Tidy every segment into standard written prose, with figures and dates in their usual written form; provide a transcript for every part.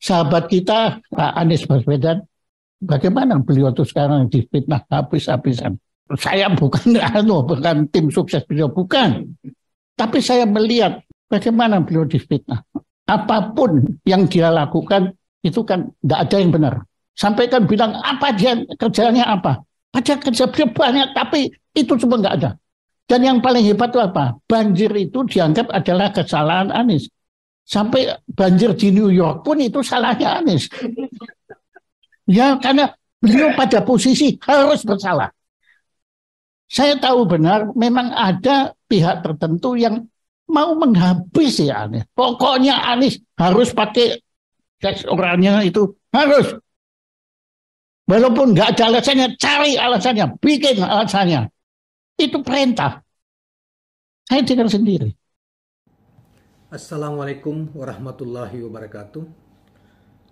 sahabat kita Pak Anies Baswedan, bagaimana beliau tuh sekarang difitnah habis-habisan. Saya bukan bukan tim sukses beliau, bukan. Tapi saya melihat bagaimana beliau difitnah. Apapun yang dia lakukan itu kan tidak ada yang benar. Sampai kan bilang apa dia kerjanya apa. Padahal kerja beliau banyak, tapi itu semua nggak ada. Dan yang paling hebat itu apa? Banjir itu dianggap adalah kesalahan Anies. Sampai banjir di New York pun itu salahnya Anies. Ya karena beliau pada posisi harus bersalah. Saya tahu benar memang ada pihak tertentu yang mau menghabisi Anies. Pokoknya Anies harus pakai tes orangnya itu harus. Walaupun nggak ada alasannya, cari alasannya, bikin alasannya. Itu perintah. Saya dengar sendiri. Assalamualaikum warahmatullahi wabarakatuh.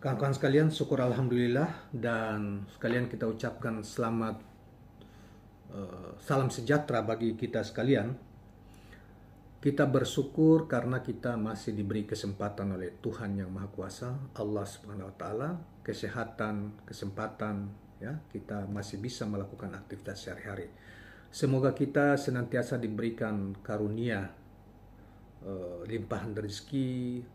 Kawan-kawan sekalian, syukur alhamdulillah dan sekalian kita ucapkan selamat salam sejahtera bagi kita sekalian. Kita bersyukur karena kita masih diberi kesempatan oleh Tuhan yang Maha Kuasa, Allah Subhanahu wa taala, kesehatan, kesempatan ya, kita masih bisa melakukan aktivitas sehari-hari. Semoga kita senantiasa diberikan karunia limpahan rezeki,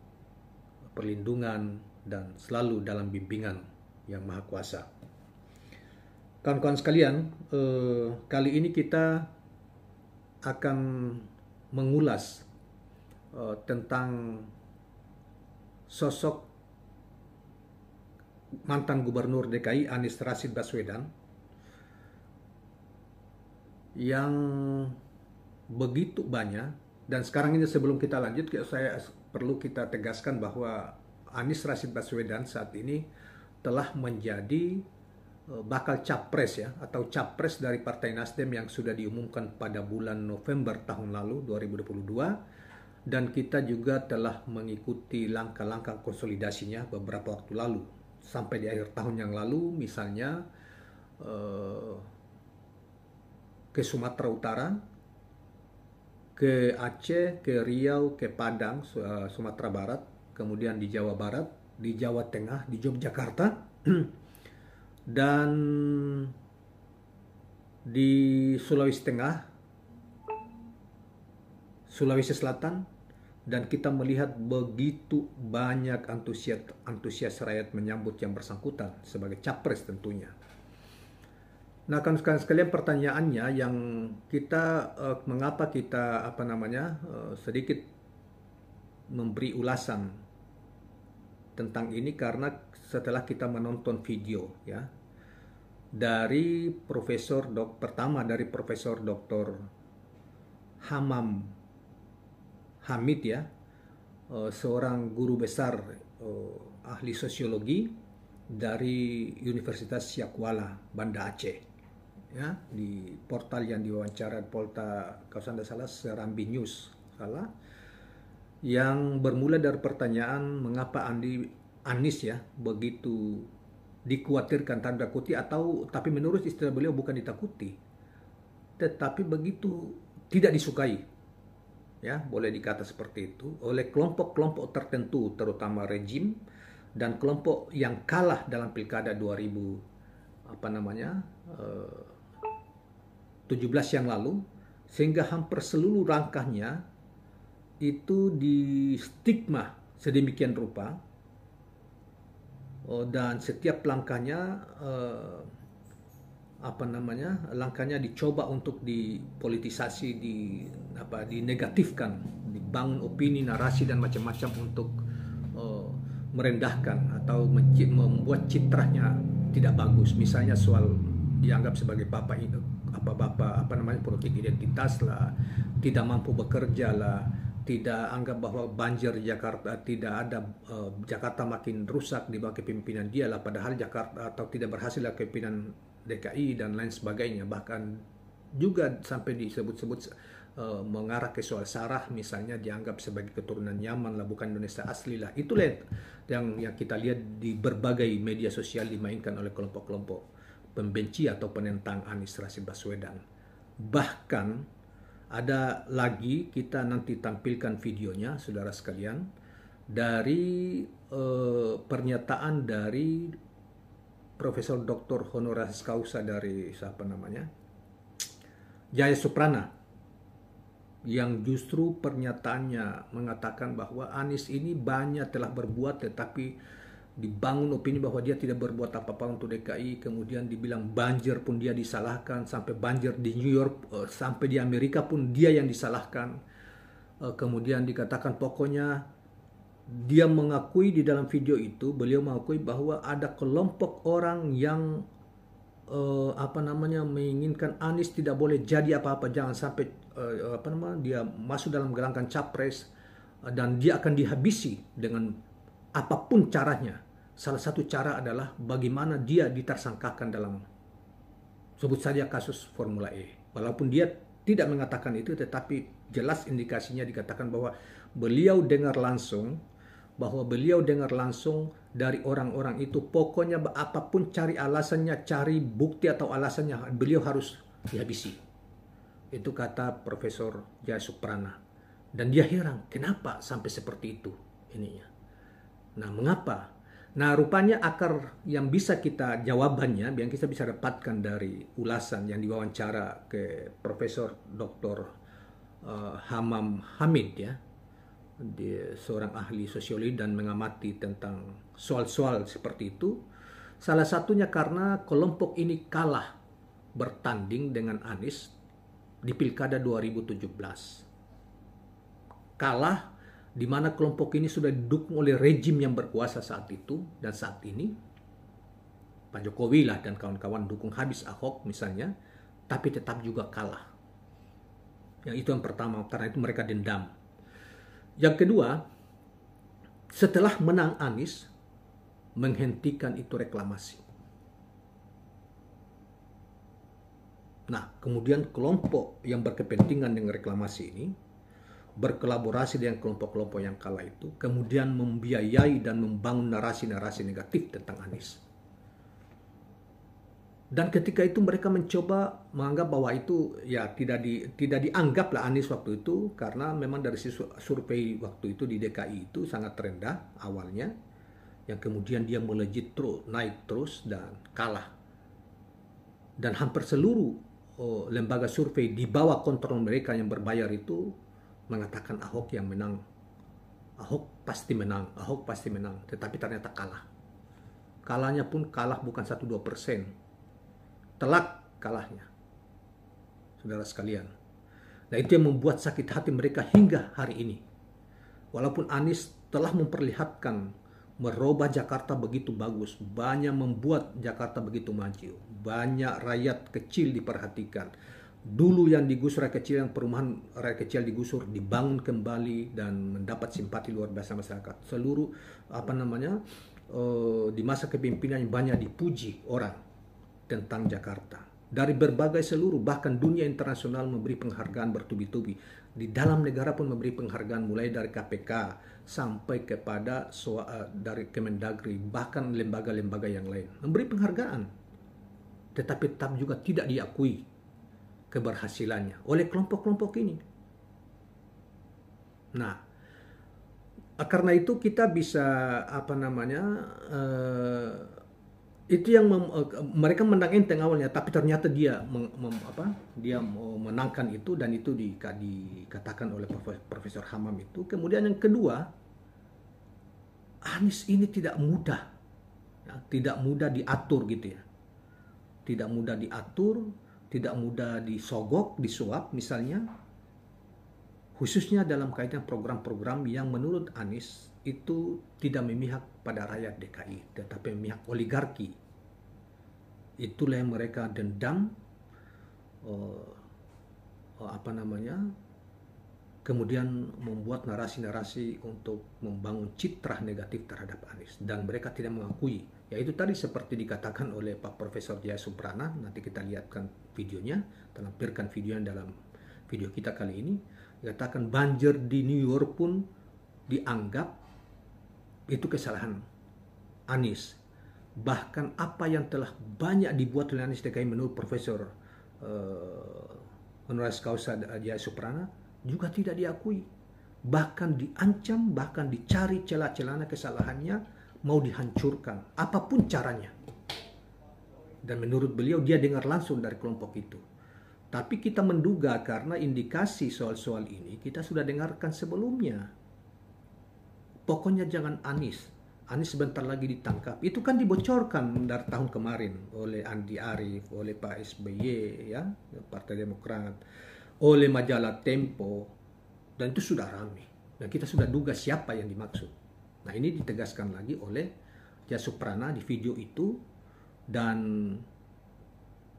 perlindungan, dan selalu dalam bimbingan yang Maha Kuasa. Kawan-kawan sekalian, kali ini kita akan mengulas tentang sosok mantan Gubernur DKI Anies Rashid Baswedan yang begitu banyak. Dan sekarang ini sebelum kita lanjut, saya perlu kita tegaskan bahwa Anies Rashid Baswedan saat ini telah menjadi bakal capres ya, atau capres dari Partai Nasdem yang sudah diumumkan pada bulan November tahun lalu 2022, dan kita juga telah mengikuti langkah-langkah konsolidasinya beberapa waktu lalu sampai di akhir tahun yang lalu, misalnya ke Sumatera Utara, ke Aceh, ke Riau, ke Padang, Sumatera Barat, kemudian di Jawa Barat, di Jawa Tengah, di Yogyakarta, dan di Sulawesi Tengah, Sulawesi Selatan, dan kita melihat begitu banyak antusias rakyat menyambut yang bersangkutan sebagai capres tentunya. Nah, kan sekalian pertanyaannya yang kita mengapa kita sedikit memberi ulasan tentang ini, karena setelah kita menonton video ya dari pertama dari Profesor Dr. Hamam Hamid ya, seorang guru besar ahli sosiologi dari Universitas Syakwala Banda Aceh ya, di portal yang diwawancara Polta, kalau tidak salah Serambi News salah, yang bermula dari pertanyaan mengapa Anies ya begitu dikhawatirkan, tanda kutip, tapi menurut istilah beliau bukan ditakuti, tetapi begitu tidak disukai ya, boleh dikata seperti itu, oleh kelompok-kelompok tertentu, terutama rejim dan kelompok yang kalah dalam pilkada 2017 yang lalu, sehingga hampir seluruh langkahnya itu di stigma sedemikian rupa, dan setiap langkahnya langkahnya dicoba untuk dipolitisasi, dinegatifkan, dibangun opini, narasi dan macam-macam untuk merendahkan atau membuat citranya tidak bagus. Misalnya soal dianggap sebagai bapak politik identitas lah, tidak mampu bekerja lah, tidak anggap bahwa banjir Jakarta tidak ada, Jakarta makin rusak di bawah kepemimpinan dia lah, padahal Jakarta atau tidak berhasil kepemimpinan DKI dan lain sebagainya. Bahkan juga sampai disebut-sebut mengarah ke soal Sarah misalnya, dianggap sebagai keturunan Yaman lah, bukan Indonesia asli lah. Itulah yang kita lihat di berbagai media sosial dimainkan oleh kelompok-kelompok pembenci atau penentang Anies Rashid Baswedan. Bahkan ada lagi, kita nanti tampilkan videonya saudara sekalian, dari pernyataan dari Profesor Dr. Honoris Causa dari siapa namanya, Jaya Suprana, yang justru pernyataannya mengatakan bahwa Anies ini banyak telah berbuat, tetapi dibangun opini bahwa dia tidak berbuat apa-apa untuk DKI. Kemudian dibilang banjir pun dia disalahkan, sampai banjir di New York, sampai di Amerika pun dia yang disalahkan. Kemudian dikatakan pokoknya dia mengakui di dalam video itu, beliau mengakui bahwa ada kelompok orang yang menginginkan Anies tidak boleh jadi apa-apa, jangan sampai dia masuk dalam gelanggang capres, dan dia akan dihabisi dengan apapun caranya. Salah satu cara adalah bagaimana dia ditersangkakan dalam, sebut saja kasus Formula E. Walaupun dia tidak mengatakan itu, tetapi jelas indikasinya dikatakan bahwa beliau dengar langsung dari orang-orang itu, pokoknya apapun cari alasannya, cari bukti atau alasannya, beliau harus dihabisi. Itu kata Profesor Jaya Suprana. Dan dia heran, kenapa sampai seperti itu ininya. Nah, mengapa? Nah, rupanya akar yang bisa kita jawabannya, yang kita bisa dapatkan dari ulasan yang diwawancara ke Profesor Dr. Hamam Hamid, ya, dia seorang ahli sosiologi dan mengamati tentang soal-soal seperti itu. Salah satunya karena kelompok ini kalah bertanding dengan Anies di Pilkada 2017. Kalah di mana kelompok ini sudah didukung oleh rejim yang berkuasa saat itu dan saat ini. Pak Jokowi lah dan kawan-kawan dukung habis Ahok misalnya, tapi tetap juga kalah. Yang itu yang pertama, karena itu mereka dendam. Yang kedua, setelah menang Anies, menghentikan itu reklamasi. Nah, kemudian kelompok yang berkepentingan dengan reklamasi ini berkolaborasi dengan kelompok-kelompok yang kalah itu, kemudian membiayai dan membangun narasi-narasi negatif tentang Anies. Dan ketika itu mereka mencoba menganggap bahwa itu ya tidak dianggaplah Anies waktu itu, karena memang dari survei waktu itu di DKI itu sangat rendah awalnya, yang kemudian dia melejit terus, naik terus dan kalah. Dan hampir seluruh lembaga survei di bawah kontrol mereka yang berbayar itu mengatakan Ahok yang menang. Ahok pasti menang, Ahok pasti menang. Tetapi ternyata kalah. Kalahnya pun kalah bukan 1-2%. Telak kalahnya, saudara sekalian. Nah, itu yang membuat sakit hati mereka hingga hari ini. Walaupun Anies telah memperlihatkan merubah Jakarta begitu bagus, banyak membuat Jakarta begitu maju, banyak rakyat kecil diperhatikan. Dulu yang digusur rakyat kecil, yang perumahan rakyat kecil digusur, dibangun kembali dan mendapat simpati luar biasa masyarakat. Seluruh di masa kepemimpinan banyak dipuji orang tentang Jakarta. Dari berbagai seluruh, bahkan dunia internasional memberi penghargaan bertubi-tubi. Di dalam negara pun memberi penghargaan, mulai dari KPK sampai kepada dari Kemendagri, bahkan lembaga-lembaga yang lain. Memberi penghargaan. Tetapi tetap juga tidak diakui keberhasilannya oleh kelompok-kelompok ini. Nah, karena itu kita bisa itu yang mereka menang enteng awalnya, tapi ternyata dia menangkan itu, dan itu dikatakan oleh Profesor Hamam itu. Kemudian yang kedua, Anies ini tidak mudah, ya, tidak mudah diatur gitu ya, tidak mudah diatur, tidak mudah disogok, disuap misalnya, khususnya dalam kaitan program-program yang menurut Anies itu tidak memihak pada rakyat DKI, tetapi memihak oligarki. Itulah yang mereka dendam, kemudian membuat narasi-narasi untuk membangun citra negatif terhadap Anies, dan mereka tidak mengakui. Yaitu tadi seperti dikatakan oleh Pak Profesor Jaya Suprana, nanti kita lihatkan videonya, tampilkan videonya dalam video kita kali ini. Dikatakan banjir di New York pun dianggap itu kesalahan Anies. Bahkan apa yang telah banyak dibuat oleh Anies DKI menurut Profesor Honoris Causa Jaya Suprana juga tidak diakui. bahkan diancam, bahkan dicari celah-celahnya kesalahannya, mau dihancurkan, apapun caranya. Dan menurut beliau dia dengar langsung dari kelompok itu. Tapi kita menduga karena indikasi soal-soal ini kita sudah dengarkan sebelumnya. Pokoknya jangan Anies. Anies sebentar lagi ditangkap. Itu kan dibocorkan dari tahun kemarin oleh Andi Arief, oleh Pak SBY, ya, Partai Demokrat, oleh majalah Tempo, dan itu sudah ramai. Dan kita sudah duga siapa yang dimaksud. Nah, ini ditegaskan lagi oleh Jaya Suprana di video itu, dan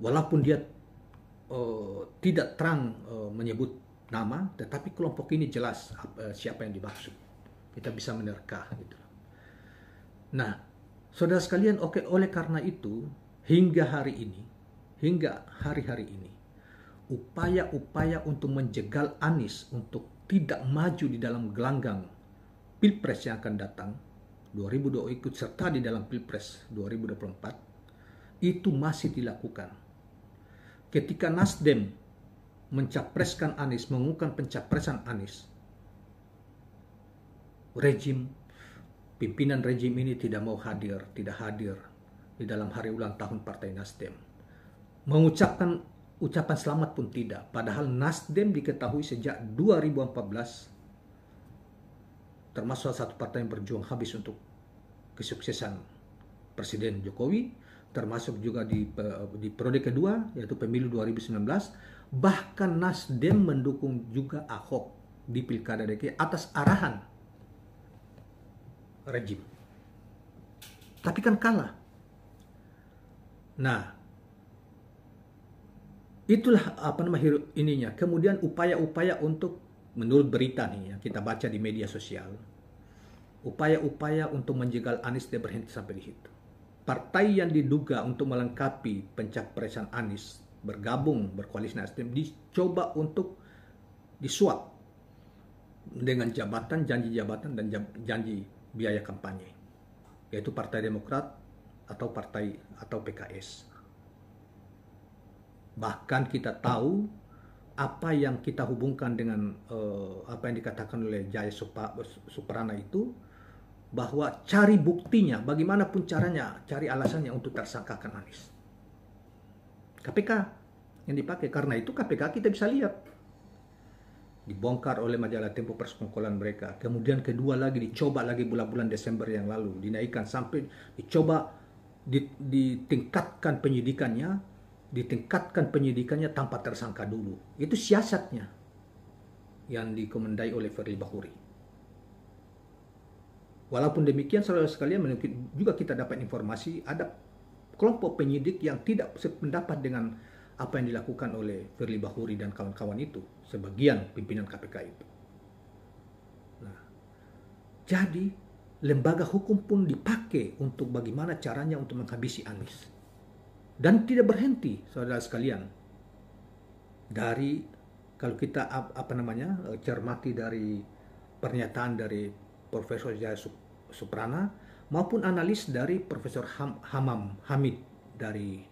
walaupun dia tidak terang menyebut nama, tetapi kelompok ini jelas siapa yang dimaksud. Kita bisa menerka gitu. Nah, saudara sekalian, oleh karena itu hingga hari-hari ini, upaya-upaya untuk menjegal Anies untuk tidak maju di dalam gelanggang Pilpres yang akan datang 2020, ikut serta di dalam Pilpres 2024, itu masih dilakukan. Ketika Nasdem mencapreskan Anies, mengumumkan pencapresan Anies, pimpinan rejim ini tidak hadir di dalam hari ulang tahun Partai Nasdem. Mengucapkan ucapan selamat pun tidak. Padahal Nasdem diketahui sejak 2014 termasuk salah satu partai yang berjuang habis untuk kesuksesan Presiden Jokowi, termasuk juga di periode kedua, yaitu pemilu 2019. Bahkan Nasdem mendukung juga Ahok di Pilkada DKI atas arahan rejim. Tapi kan kalah. Nah, itulah ininya. Kemudian upaya-upaya untuk, menurut berita nih yang kita baca di media sosial, upaya-upaya untuk menjegal Anies dia berhenti sampai di situ. Partai yang diduga untuk melengkapi pencapresan Anies bergabung berkoalisi Nasdem dicoba untuk disuap dengan jabatan, janji jabatan dan janji biaya kampanye, yaitu Partai Demokrat atau PKS. Bahkan kita tahu apa yang kita hubungkan dengan apa yang dikatakan oleh Jaya Suprana itu, bahwa cari buktinya, bagaimanapun caranya, cari alasannya untuk tersangkakan Anies. KPK yang dipakai. Karena itu KPK kita bisa lihat dibongkar oleh majalah Tempo persekongkolan mereka. Kemudian kedua lagi dicoba lagi bulan-bulan Desember yang lalu, dinaikkan sampai dicoba ditingkatkan penyidikannya tanpa tersangka dulu. Itu siasatnya yang dikomandai oleh Firly Bahuri. Walaupun demikian, saudara sekalian, juga kita dapat informasi ada kelompok penyidik yang tidak sependapat dengan apa yang dilakukan oleh Firly Bahuri dan kawan-kawan itu, sebagian pimpinan KPK itu. Nah, jadi lembaga hukum pun dipakai untuk bagaimana caranya untuk menghabisi Anies. Dan tidak berhenti, saudara sekalian, dari, kalau kita cermati dari pernyataan dari Profesor Jaya Suprana maupun analis dari Profesor Hamid dari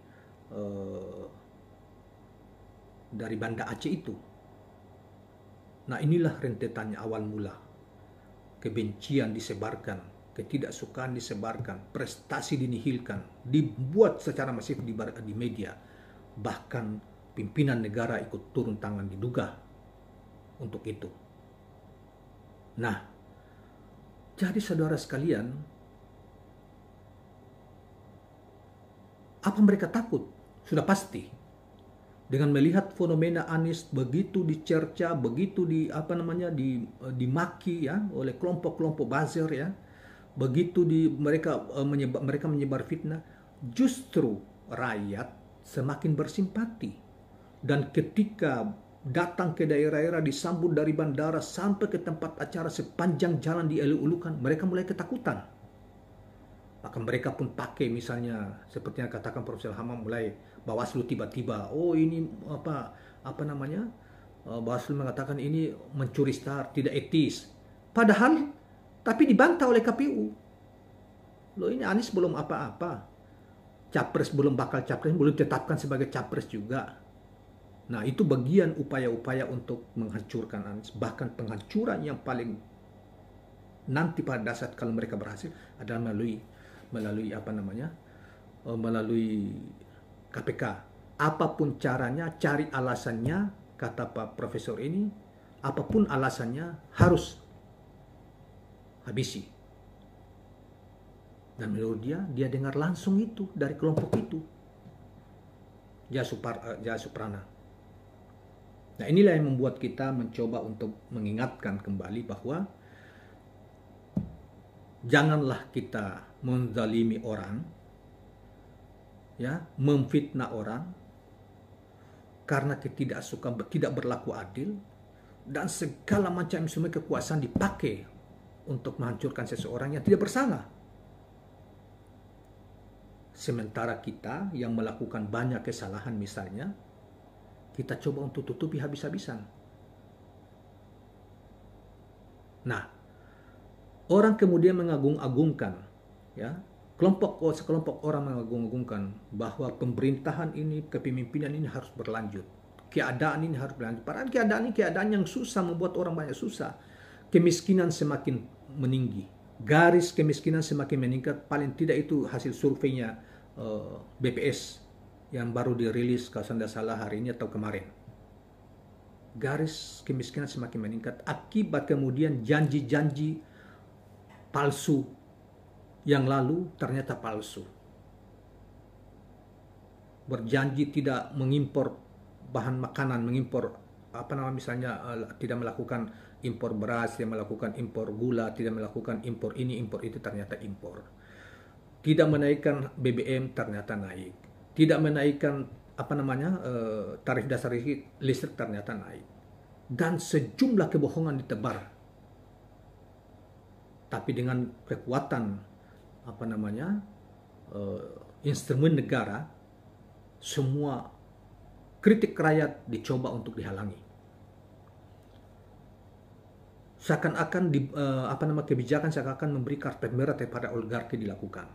Banda Aceh itu. Nah, inilah rentetannya awal mula. Kebencian disebarkan, ketidaksukaan disebarkan, prestasi dinihilkan, dibuat secara masif di media. Bahkan pimpinan negara ikut turun tangan diduga untuk itu. Nah, jadi saudara sekalian, apa mereka takut? Sudah pasti. Dengan melihat fenomena Anies begitu dicerca, begitu dimaki ya oleh kelompok-kelompok buzzer ya, begitu mereka menyebar fitnah, justru rakyat semakin bersimpati. Dan ketika datang ke daerah-daerah disambut dari bandara sampai ke tempat acara sepanjang jalan dieluk-elukan, mereka mulai ketakutan. Maka mereka pun pakai, misalnya seperti yang katakan Profesor Hamam, mulai Bawaslu tiba-tiba, ini Bawaslu mengatakan ini mencuri start, tidak etis. Padahal tapi dibantah oleh KPU. Loh, ini Anies belum apa-apa. Capres belum bakal capres, belum ditetapkan sebagai capres juga. Nah, itu bagian upaya-upaya untuk menghancurkan Anies. Bahkan penghancuran yang paling nanti pada dasar kalau mereka berhasil adalah melalui apa namanya? Melalui KPK. Apapun caranya, cari alasannya, kata Pak Profesor ini, apapun alasannya harus habisi. Dan menurut dia dengar langsung itu dari kelompok itu. Jasuprana. Nah, inilah yang membuat kita mencoba untuk mengingatkan kembali bahwa janganlah kita menzalimi orang, ya, memfitnah orang karena tidak berlaku adil, dan segala macam instrumen kekuasaan dipakai untuk menghancurkan seseorang yang tidak bersalah. Sementara kita yang melakukan banyak kesalahan misalnya, kita coba untuk tutupi habis-habisan. Nah, orang kemudian mengagung-agungkan, ya, sekelompok orang mengagung-agungkan bahwa pemerintahan ini, kepemimpinan ini harus berlanjut. Keadaan ini harus berlanjut. Padahal keadaan ini keadaan yang susah, membuat orang banyak susah. Kemiskinan semakin meninggi. Garis kemiskinan semakin meningkat. Paling tidak itu hasil surveinya BPS yang baru dirilis kalau saya tidak salah hari ini atau kemarin. Garis kemiskinan semakin meningkat akibat kemudian janji-janji palsu yang lalu ternyata palsu. Berjanji tidak mengimpor bahan makanan, mengimpor misalnya tidak melakukan impor beras, tidak melakukan impor gula, tidak melakukan impor ini, impor itu, ternyata impor. Tidak menaikkan BBM, ternyata naik. Tidak menaikkan tarif dasar listrik, ternyata naik. Dan sejumlah kebohongan ditebar. Tapi dengan kekuatan instrumen negara, semua kritik rakyat dicoba untuk dihalangi. Seakan-akan kebijakan seakan-akan memberi karpet merah kepada oligarki dilakukan.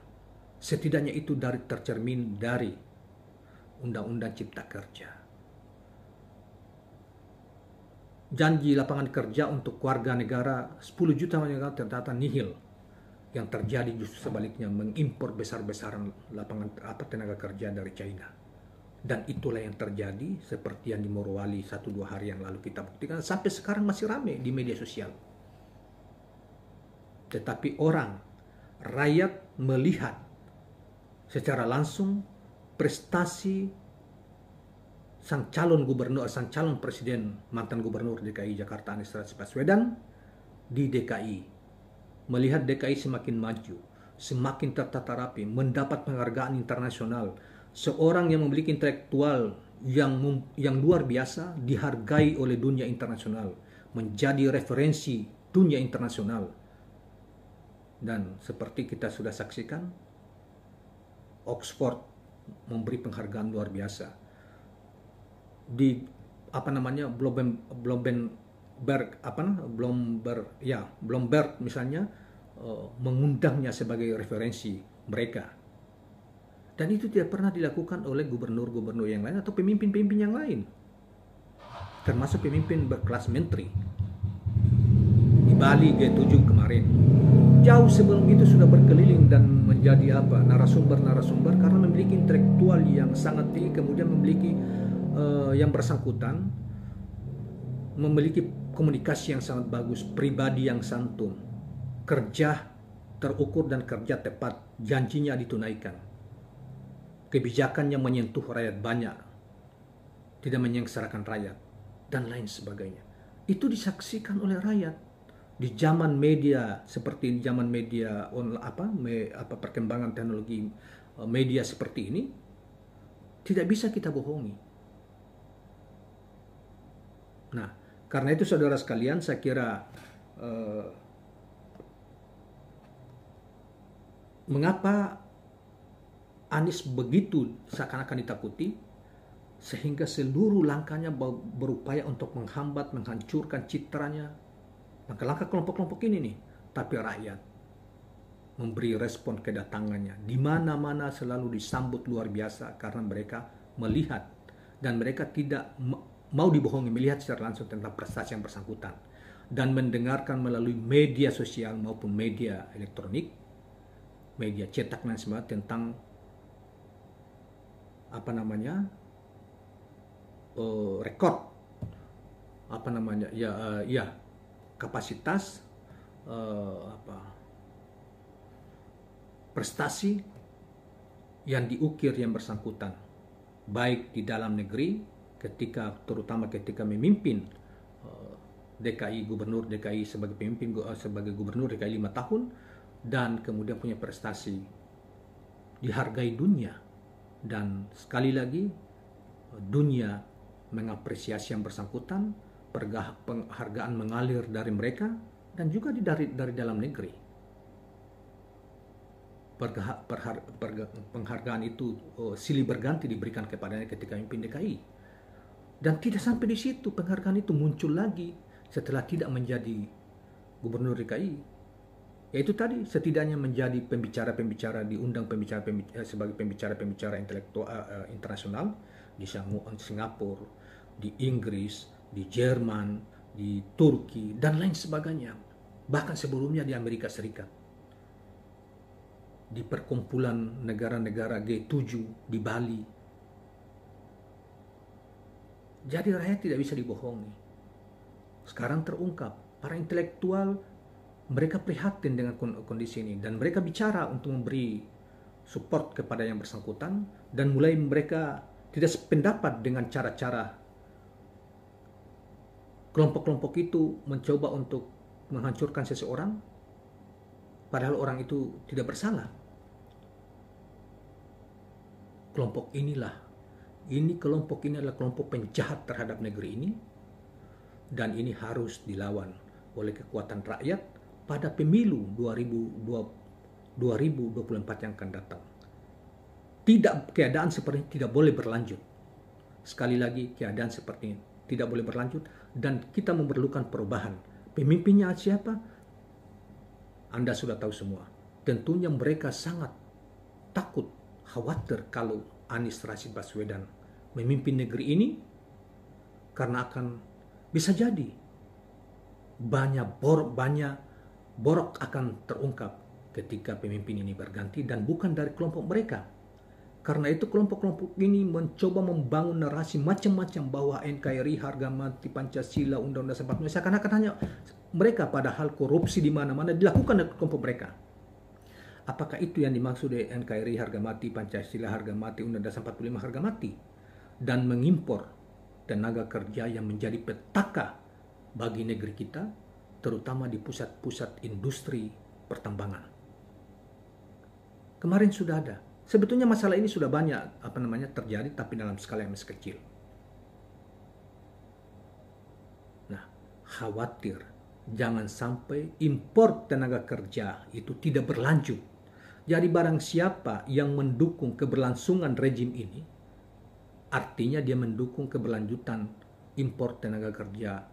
Setidaknya itu tercermin dari Undang-Undang Cipta Kerja. Janji lapangan kerja untuk warga negara 10 juta warga negara ternyata nihil. Yang terjadi justru sebaliknya, mengimpor besar-besaran tenaga kerja dari China. Dan itulah yang terjadi seperti yang di Morowali 1-2 hari yang lalu kita buktikan. Sampai sekarang masih ramai di media sosial. Tetapi rakyat melihat secara langsung prestasi sang calon presiden, mantan gubernur DKI Jakarta Anies Baswedan di DKI. Melihat DKI semakin maju, semakin tertata rapi, mendapat penghargaan internasional. Seorang yang memiliki intelektual yang luar biasa, dihargai oleh dunia internasional, menjadi referensi dunia internasional. Dan seperti kita sudah saksikan, Oxford memberi penghargaan luar biasa. Di Bloomberg misalnya mengundangnya sebagai referensi mereka. Dan itu tidak pernah dilakukan oleh gubernur-gubernur yang lain atau pemimpin-pemimpin yang lain. Termasuk pemimpin berkelas menteri. Di Bali G7 kemarin. Jauh sebelum itu sudah berkeliling dan menjadi narasumber-narasumber karena memiliki intelektual yang sangat tinggi, kemudian memiliki yang bersangkutan memiliki komunikasi yang sangat bagus, pribadi yang santun, kerja terukur dan kerja tepat, janjinya ditunaikan, kebijakannya menyentuh rakyat banyak, tidak menyengsarakan rakyat, dan lain sebagainya. Itu disaksikan oleh rakyat. Di zaman media seperti zaman media perkembangan teknologi media seperti ini, tidak bisa kita bohongi. Nah, karena itu saudara sekalian, saya kira mengapa Anies begitu seakan-akan ditakuti, sehingga seluruh langkahnya berupaya untuk menghambat, menghancurkan citranya. Langkah-langkah kelompok-kelompok ini nih, tapi rakyat memberi respon kedatangannya. Di mana-mana selalu disambut luar biasa karena mereka melihat dan mereka tidak mau dibohongi melihat secara langsung tentang prestasi yang bersangkutan dan mendengarkan melalui media sosial maupun media elektronik, media cetak dan sebagainya tentang apa namanya rekor apa namanya kapasitas prestasi yang diukir yang bersangkutan baik di dalam negeri terutama ketika memimpin DKI gubernur DKI sebagai gubernur DKI 5 tahun dan kemudian punya prestasi dihargai dunia dan sekali lagi dunia mengapresiasi yang bersangkutan, penghargaan mengalir dari mereka dan juga dari dalam negeri. Penghargaan itu silih berganti diberikan kepadanya ketika memimpin DKI. Dan tidak sampai di situ, penghargaan itu muncul lagi setelah tidak menjadi gubernur DKI. Yaitu tadi setidaknya menjadi pembicara-pembicara, diundang sebagai pembicara-pembicara intelektual internasional di Singapura, di Inggris, di Jerman, di Turki dan lain sebagainya. Bahkan sebelumnya di Amerika Serikat. Di perkumpulan negara-negara G7 di Bali. Jadi rakyat tidak bisa dibohongi. Sekarang terungkap, para intelektual mereka prihatin dengan kondisi ini dan mereka bicara untuk memberi support kepada yang bersangkutan dan mulai mereka tidak sependapat dengan cara-cara kelompok-kelompok itu mencoba untuk menghancurkan seseorang padahal orang itu tidak bersalah. Kelompok ini adalah kelompok penjahat terhadap negeri ini dan ini harus dilawan oleh kekuatan rakyat pada pemilu 2024 yang akan datang. Keadaan seperti ini tidak boleh berlanjut. Sekali lagi, keadaan seperti ini tidak boleh berlanjut dan kita memerlukan perubahan. Pemimpinnya siapa? Anda sudah tahu semua. Tentunya mereka sangat takut, khawatir kalau Anies Rashid Baswedan memimpin negeri ini karena akan bisa jadi banyak borok akan terungkap ketika pemimpin ini berganti dan bukan dari kelompok mereka. Karena itu kelompok-kelompok ini mencoba membangun narasi macam-macam bahwa NKRI, harga mati, Pancasila, Undang-Undang 45 seakan-akan hanya mereka padahal korupsi di mana-mana dilakukan oleh kelompok mereka. Apakah itu yang dimaksud NKRI, harga mati, Pancasila, harga mati, Undang-Undang 45, harga mati? Dan mengimpor tenaga kerja yang menjadi petaka bagi negeri kita, terutama di pusat-pusat industri pertambangan. Kemarin sudah ada. Sebetulnya masalah ini sudah banyak terjadi tapi dalam skala yang masih kecil. Nah, khawatir jangan sampai impor tenaga kerja itu tidak berlanjut. Jadi barang siapa yang mendukung keberlangsungan rejim ini, artinya dia mendukung keberlanjutan impor tenaga kerja,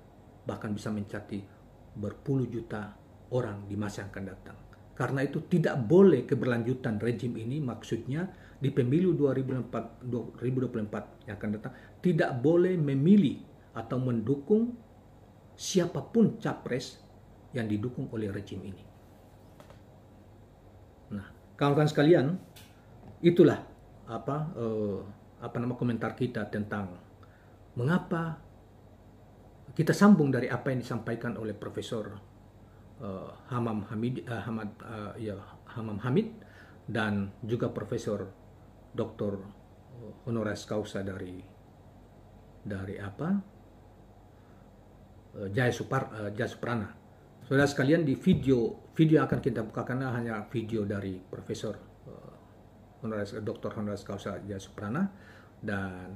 bahkan bisa mencapai berpuluh juta orang di masa yang akan datang. Karena itu tidak boleh keberlanjutan rejim ini, maksudnya di pemilu 2024 yang akan datang, tidak boleh memilih atau mendukung siapapun capres yang didukung oleh rejim ini. Nah, kawan-kawan sekalian, itulah komentar kita tentang mengapa kita sambung dari apa yang disampaikan oleh Profesor Hamam Hamid dan juga Profesor Dr. Honoris Causa dari Jaya Suprana. Saudara sekalian, di video yang akan kita bukakan hanya video dari Profesor Dr. Honoris Causa Jaya Suprana, dan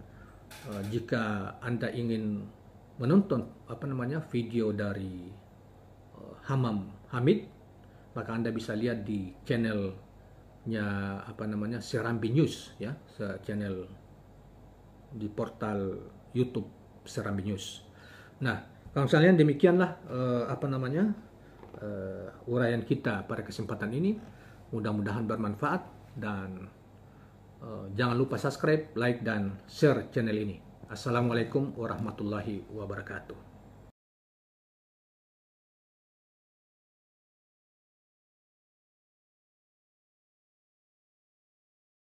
jika Anda ingin menonton video dari Hamam Hamid, maka Anda bisa lihat di channelnya Serambi News, ya, channel di portal YouTube Serambi News. Nah, kawan sekalian, demikianlah uraian kita pada kesempatan ini. Mudah-mudahan bermanfaat dan jangan lupa subscribe, like dan share channel ini. Assalamualaikum warahmatullahi wabarakatuh.